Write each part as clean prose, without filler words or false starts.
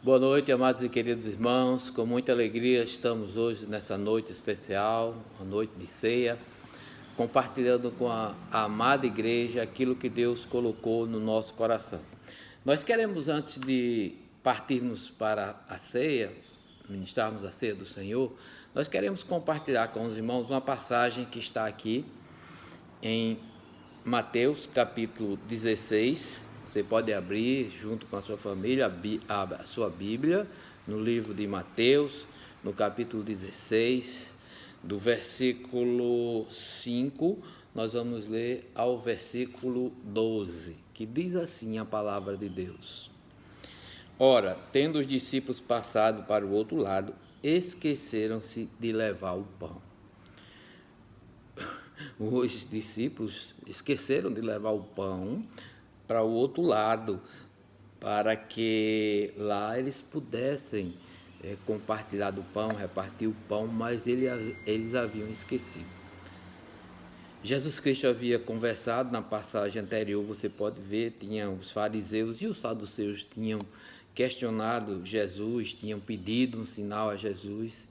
Boa noite, amados e queridos irmãos. Com muita alegria estamos hoje nessa noite especial, a noite de ceia, compartilhando com a amada igreja aquilo que Deus colocou no nosso coração. Nós queremos, antes de partirmos para a ceia, ministrarmos a ceia do Senhor, nós queremos compartilhar com os irmãos uma passagem que está aqui em Mateus capítulo 16, você pode abrir junto com a sua família a sua Bíblia no livro de Mateus, no capítulo 16, do versículo 5, nós vamos ler ao versículo 12, que diz assim a palavra de Deus. Ora, tendo os discípulos passado para o outro lado, esqueceram-se de levar o pão. Os discípulos esqueceram de levar o pão para o outro lado, para que lá eles pudessem compartilhar do pão, repartir o pão, mas eles haviam esquecido. Jesus Cristo havia conversado na passagem anterior, você pode ver, tinham os fariseus e os saduceus tinham questionado Jesus, tinham pedido um sinal a Jesus.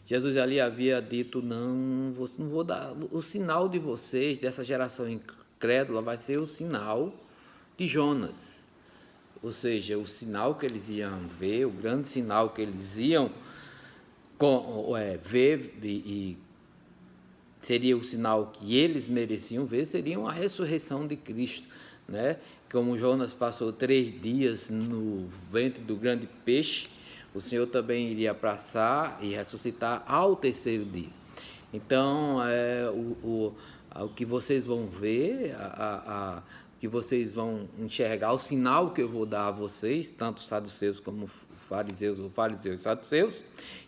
Jesus ali havia dito, não vou dar, o sinal de vocês, dessa geração incrédula, vai ser o sinal de Jonas, ou seja, o sinal que eles iam ver, o grande sinal que eles iam ver e seria o sinal que eles mereciam ver, seria a ressurreição de Cristo, né? Como Jonas passou 3 dias no ventre do grande peixe, o Senhor também iria passar e ressuscitar ao 3º dia. Então, o que vocês vão ver, que vocês vão enxergar, o sinal que eu vou dar a vocês, tanto os saduceus como fariseus, ou fariseus e saduceus,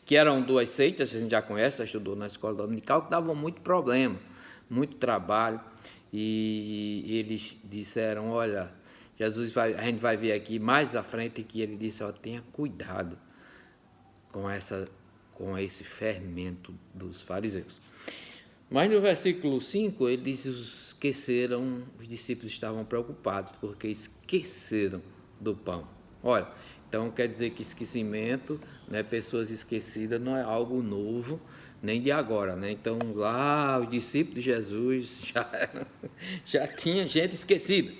que eram 2 seitas, a gente já conhece, já estudou na escola dominical, que davam muito problema, muito trabalho, e eles disseram, olha, a gente vai ver aqui mais à frente que ele disse, tenha cuidado com esse fermento dos fariseus. Mas no versículo 5, ele diz, os discípulos estavam preocupados, porque esqueceram do pão. Olha, então quer dizer que esquecimento, né, pessoas esquecidas, não é algo novo, nem de agora, né? Então lá os discípulos de Jesus já tinha gente esquecida.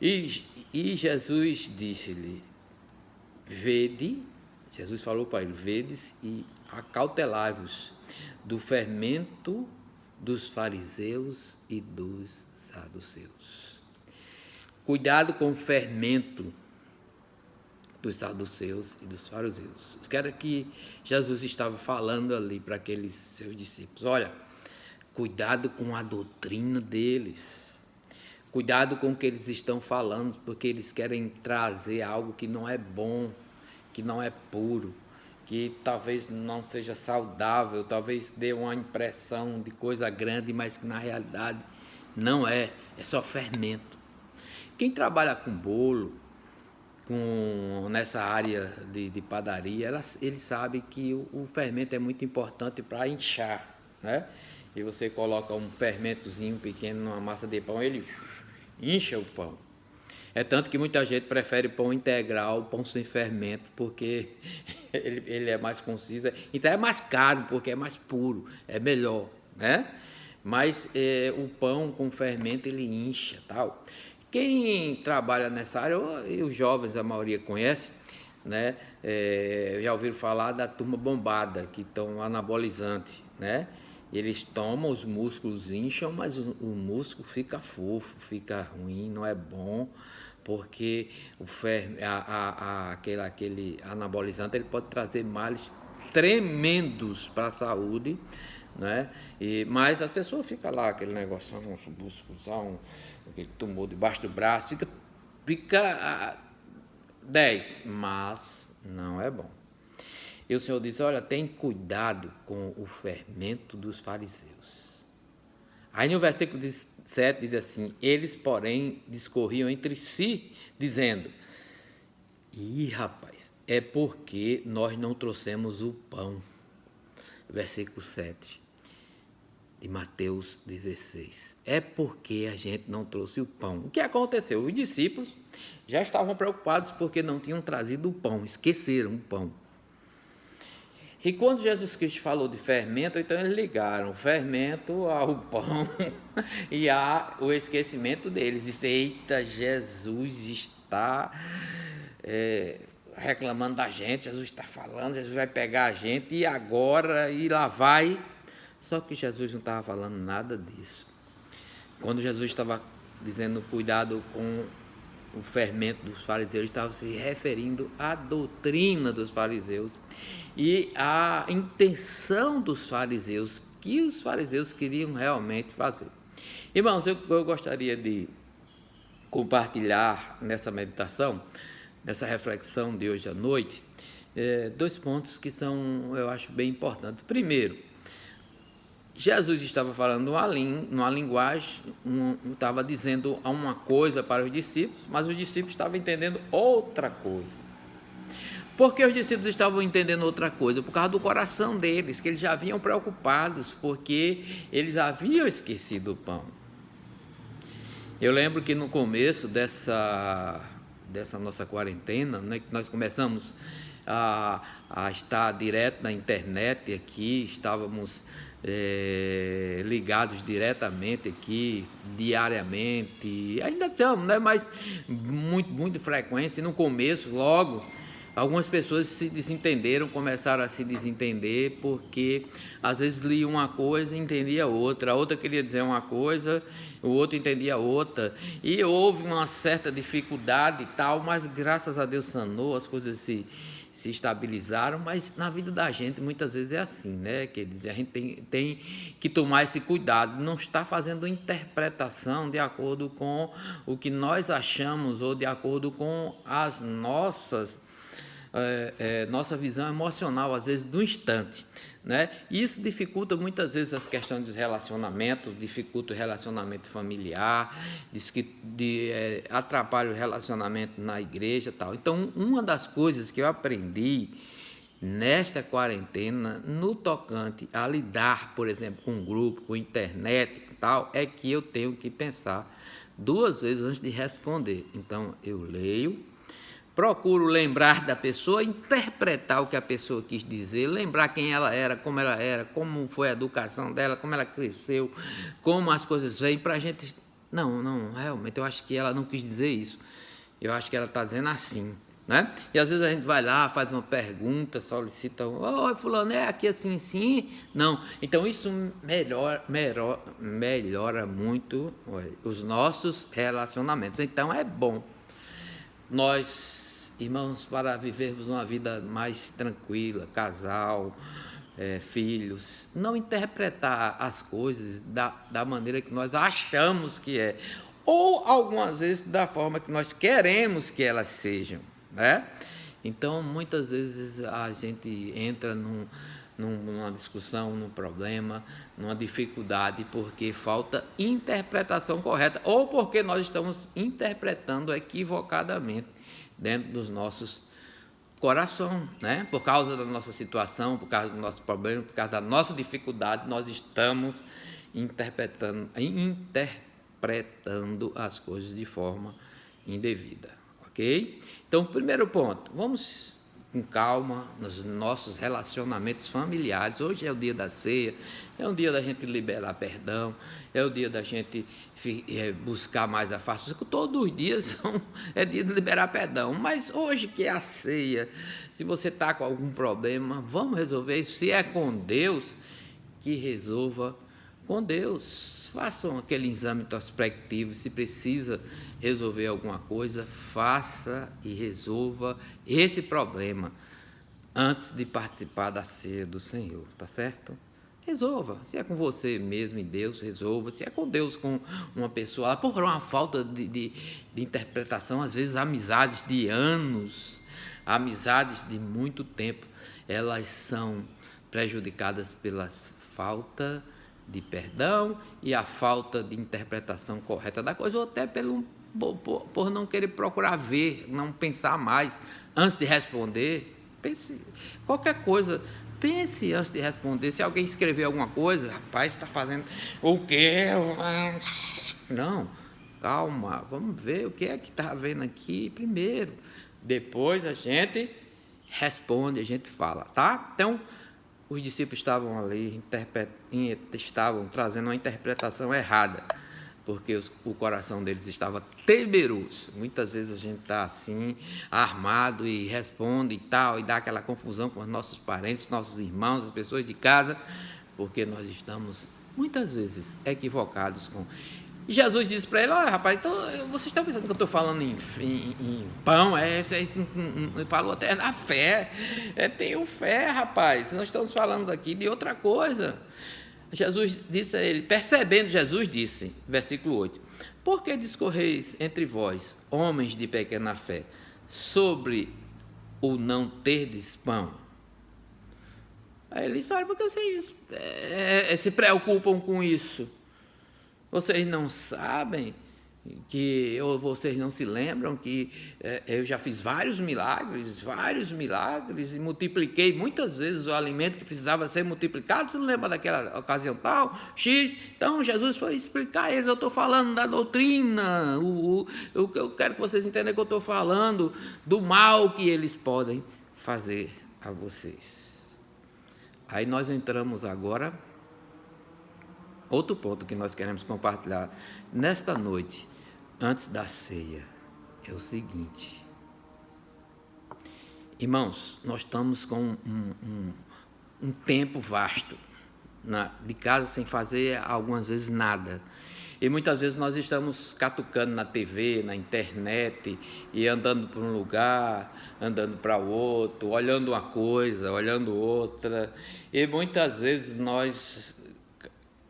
E Jesus disse-lhe, Jesus falou para ele, vedes e acautelai-vos do fermento dos fariseus e dos saduceus. Cuidado com o fermento dos saduceus e dos fariseus. Que era que Jesus estava falando ali para aqueles seus discípulos. Olha, cuidado com a doutrina deles. Cuidado com o que eles estão falando, porque eles querem trazer algo que não é bom, que não é puro, que talvez não seja saudável, talvez dê uma impressão de coisa grande, mas que na realidade não é só fermento. Quem trabalha com bolo, nessa área de padaria, ele sabe que o fermento é muito importante para inchar, né? E você coloca um fermentozinho pequeno numa massa de pão, ele incha o pão. É tanto que muita gente prefere pão integral, pão sem fermento, porque ele é mais conciso. Então é mais caro, porque é mais puro, é melhor, né? Mas o pão com fermento, ele incha, tal. Quem trabalha nessa área, e os jovens, a maioria conhece, né? Já ouviram falar da turma bombada, que estão anabolizante, né? Eles tomam, os músculos incham, mas o músculo fica fofo, fica ruim, não é bom, porque aquele anabolizante ele pode trazer males tremendos para a saúde, né? Mas a pessoa fica lá, aquele negócio, uns músculos, aquele tumor debaixo do braço, fica 10, mas não é bom. E o Senhor diz, olha, tem cuidado com o fermento dos fariseus. Aí no versículo 7 diz assim, eles, porém, discorriam entre si, dizendo, rapaz, é porque nós não trouxemos o pão. Versículo 7. de Mateus 16. É porque a gente não trouxe o pão. O que aconteceu? Os discípulos já estavam preocupados porque não tinham trazido o pão, esqueceram o pão. E quando Jesus Cristo falou de fermento, então eles ligaram o fermento ao pão e ao esquecimento deles. Disse, eita, Jesus está reclamando da gente, Jesus está falando, Jesus vai pegar a gente e agora, e lá vai. Só que Jesus não estava falando nada disso. Quando Jesus estava dizendo cuidado com o fermento dos fariseus, estava se referindo à doutrina dos fariseus e à intenção dos fariseus, que os fariseus queriam realmente fazer. Irmãos, eu gostaria de compartilhar nessa meditação, nessa reflexão de hoje à noite, 2 pontos que são, eu acho, bem importantes. Primeiro, Jesus estava falando numa linguagem, estava dizendo uma coisa para os discípulos, mas os discípulos estavam entendendo outra coisa. Por que os discípulos estavam entendendo outra coisa? Por causa do coração deles, que eles já vinham preocupados, porque eles haviam esquecido o pão. Eu lembro que no começo dessa nossa quarentena, né, que nós começamos a estar direto na internet aqui, estávamos ligados diretamente aqui, diariamente, ainda estamos, né, mas muito frequência. E no começo, logo, algumas pessoas se desentenderam, começaram a se desentender, porque às vezes lia uma coisa e entendia outra, a outra queria dizer uma coisa, o outro entendia outra, e houve uma certa dificuldade e tal, mas graças a Deus sanou, as coisas se estabilizaram. Mas na vida da gente muitas vezes é assim, né? Quer dizer, a gente tem que tomar esse cuidado, não estar fazendo interpretação de acordo com o que nós achamos ou de acordo com as nossa visão emocional, às vezes, do instante, né? Isso dificulta muitas vezes as questões dos relacionamentos, dificulta o relacionamento familiar, atrapalha o relacionamento na igreja e tal. Então, uma das coisas que eu aprendi nesta quarentena, no tocante a lidar, por exemplo, com um grupo, com internet e tal, é que eu tenho que pensar 2 vezes antes de responder. Então, eu leio, procuro lembrar da pessoa, interpretar o que a pessoa quis dizer, lembrar quem ela era, como foi a educação dela, como ela cresceu, como as coisas vêm, para a gente... Não, realmente, eu acho que ela não quis dizer isso. Eu acho que ela está dizendo assim, né? E às vezes a gente vai lá, faz uma pergunta, solicita, oi, fulano, é aqui assim, sim? Não. Então, isso melhora muito os nossos relacionamentos. Então, é bom nós, irmãos, para vivermos uma vida mais tranquila, casal, filhos, não interpretar as coisas da maneira que nós achamos que é, ou algumas vezes da forma que nós queremos que elas sejam, né? Então, muitas vezes a gente entra numa discussão, num problema, numa dificuldade, porque falta interpretação correta, ou porque nós estamos interpretando equivocadamente dentro dos nossos coração, né? Por causa da nossa situação, por causa do nosso problema, por causa da nossa dificuldade, nós estamos interpretando as coisas de forma indevida, ok? Então, primeiro ponto, vamos com calma nos nossos relacionamentos familiares. Hoje é o dia da ceia, é um dia da gente liberar perdão, é o dia da gente buscar mais a face. Todos os dias é dia de liberar perdão, mas hoje que é a ceia, se você está com algum problema, vamos resolver isso. Se é com Deus, que resolva com Deus. Façam aquele exame introspectivo, se precisa resolver alguma coisa, faça e resolva esse problema antes de participar da ceia do Senhor, tá certo? Resolva, se é com você mesmo e Deus, resolva, se é com Deus, com uma pessoa, por uma falta de interpretação, às vezes amizades de anos, amizades de muito tempo, elas são prejudicadas pela falta de perdão e a falta de interpretação correta da coisa, ou até por não querer procurar ver, não pensar mais antes de responder. Pense qualquer coisa, pense antes de responder. Se alguém escrever alguma coisa, rapaz, está fazendo o quê? Não, calma, vamos ver o que é que está havendo aqui primeiro. Depois a gente responde, a gente fala, tá? Então, os discípulos estavam ali, estavam trazendo uma interpretação errada, porque o coração deles estava temeroso. Muitas vezes a gente está assim, armado e responde e tal, e dá aquela confusão com os nossos parentes, nossos irmãos, as pessoas de casa, porque nós estamos, muitas vezes, equivocados com... E Jesus disse para ele: olha, rapaz, então vocês estão pensando que eu estou falando em pão? Vocês falou até na fé. Tenham fé, rapaz. Nós estamos falando aqui de outra coisa. Jesus disse a ele, percebendo, Jesus disse, versículo 8: por que discorreis entre vós, homens de pequena fé, sobre o não terdes pão? Aí ele disse: olha, porque vocês se preocupam com isso? Vocês não sabem ou vocês não se lembram que eu já fiz vários milagres, e multipliquei muitas vezes o alimento que precisava ser multiplicado? Você não lembra daquela ocasião tal, X? Então Jesus foi explicar a eles: eu estou falando da doutrina, eu quero que vocês entendam que eu estou falando do mal que eles podem fazer a vocês. Aí nós entramos agora... outro ponto que nós queremos compartilhar nesta noite, antes da ceia, é o seguinte. Irmãos, nós estamos com um tempo vasto de casa sem fazer algumas vezes nada. E muitas vezes nós estamos catucando na TV, na internet, e andando para um lugar, andando para o outro, olhando uma coisa, olhando outra. E muitas vezes nós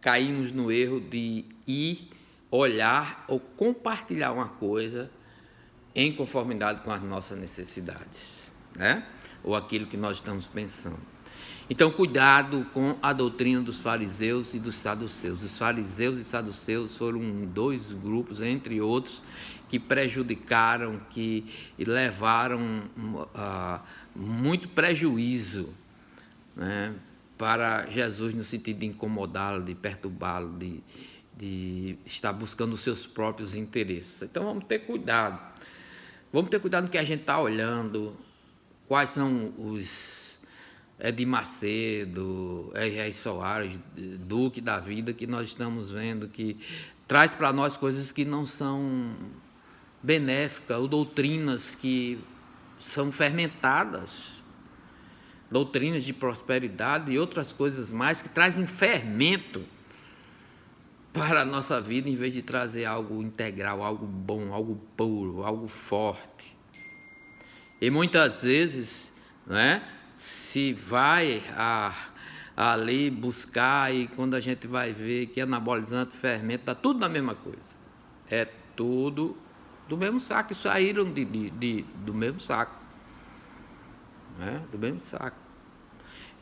caímos no erro de ir olhar ou compartilhar uma coisa em conformidade com as nossas necessidades, né? Ou aquilo que nós estamos pensando. Então, cuidado com a doutrina dos fariseus e dos saduceus. Os fariseus e saduceus foram dois grupos, entre outros, que prejudicaram, que levaram muito prejuízo, né, para Jesus, no sentido de incomodá-lo, de perturbá-lo, de estar buscando os seus próprios interesses. Então vamos ter cuidado. Vamos ter cuidado no que a gente está olhando, quais são os Edir Macedo, R.R. Soares, Duque da vida, que nós estamos vendo, que traz para nós coisas que não são benéficas, ou doutrinas que são fermentadas, doutrinas de prosperidade e outras coisas mais, que trazem fermento para a nossa vida, em vez de trazer algo integral, algo bom, algo puro, algo forte. E muitas vezes, né, se vai ali buscar, e quando a gente vai ver que anabolizante, fermento, está tudo na mesma coisa. É tudo do mesmo saco, saíram do mesmo saco. Né? Do mesmo saco.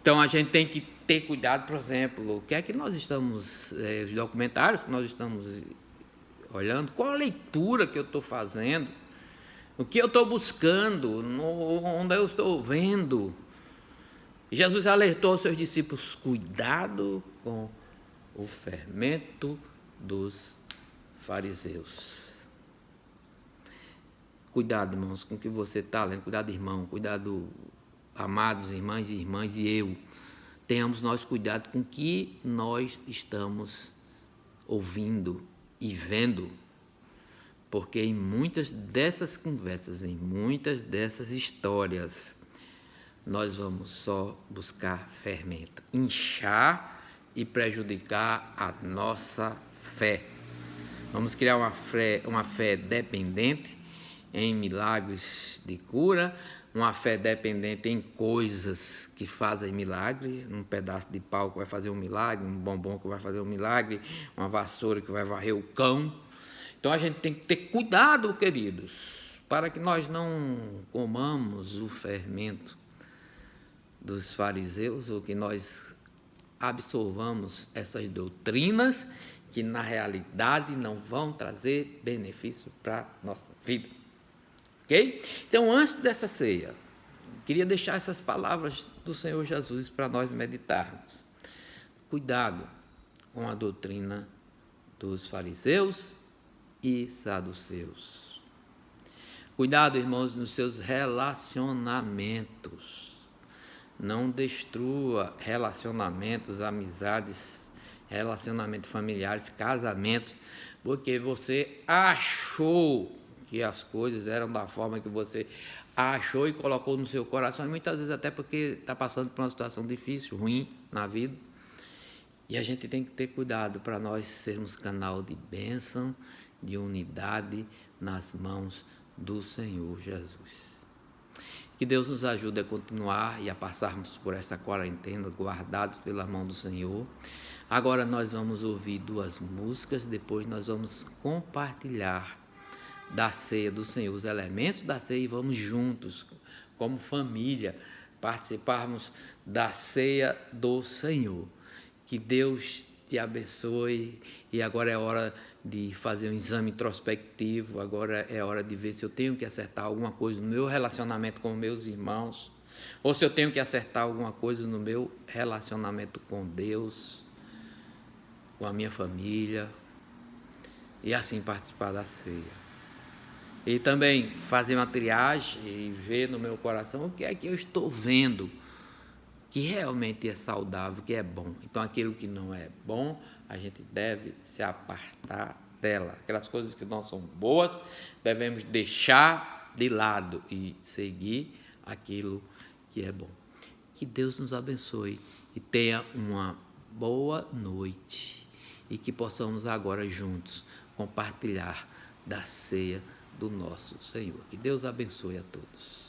Então a gente tem que ter cuidado, por exemplo, o que é que nós estamos, os documentários que nós estamos olhando, qual a leitura que eu estou fazendo, o que eu estou buscando, onde eu estou vendo. Jesus alertou aos seus discípulos: cuidado com o fermento dos fariseus. Cuidado, irmãos, com o que você está lendo. Cuidado, irmão. Cuidado, amados irmãs e irmãs, e eu. Tenhamos nós cuidado com o que nós estamos ouvindo e vendo. Porque em muitas dessas conversas, em muitas dessas histórias, nós vamos só buscar fermento, inchar e prejudicar a nossa fé. Vamos criar uma fé dependente em milagres de cura, uma fé dependente em coisas que fazem milagre, um pedaço de pau que vai fazer um milagre, um bombom que vai fazer um milagre, uma vassoura que vai varrer o cão. Então a gente tem que ter cuidado, queridos, para que nós não comamos o fermento dos fariseus, ou que nós absorvamos essas doutrinas que na realidade não vão trazer benefício para a nossa vida. Ok? Então, antes dessa ceia, Queria deixar essas palavras do Senhor Jesus para nós meditarmos. Cuidado com a doutrina dos fariseus e saduceus. Cuidado, irmãos, nos seus relacionamentos. Não destrua relacionamentos, amizades, relacionamentos familiares, casamentos, porque você achou que as coisas eram da forma que você achou e colocou no seu coração, e muitas vezes até porque está passando por uma situação difícil, ruim na vida. E a gente tem que ter cuidado para nós sermos canal de bênção, de unidade nas mãos do Senhor Jesus. Que Deus nos ajude a continuar e a passarmos por essa quarentena guardados pela mão do Senhor. Agora nós vamos ouvir 2 músicas, depois nós vamos compartilhar da ceia do Senhor, os elementos da ceia, e vamos juntos, como família, participarmos da ceia do Senhor. Que Deus te abençoe, e agora é hora de fazer um exame introspectivo, agora é hora de ver se eu tenho que acertar alguma coisa no meu relacionamento com meus irmãos, ou se eu tenho que acertar alguma coisa no meu relacionamento com Deus, com a minha família, e assim participar da ceia. E também fazer uma triagem e ver no meu coração o que é que eu estou vendo que realmente é saudável, que é bom. Então, aquilo que não é bom, a gente deve se apartar dela. Aquelas coisas que não são boas, devemos deixar de lado e seguir aquilo que é bom. Que Deus nos abençoe e tenha uma boa noite, e que possamos agora juntos compartilhar da ceia do nosso Senhor. Que Deus abençoe a todos.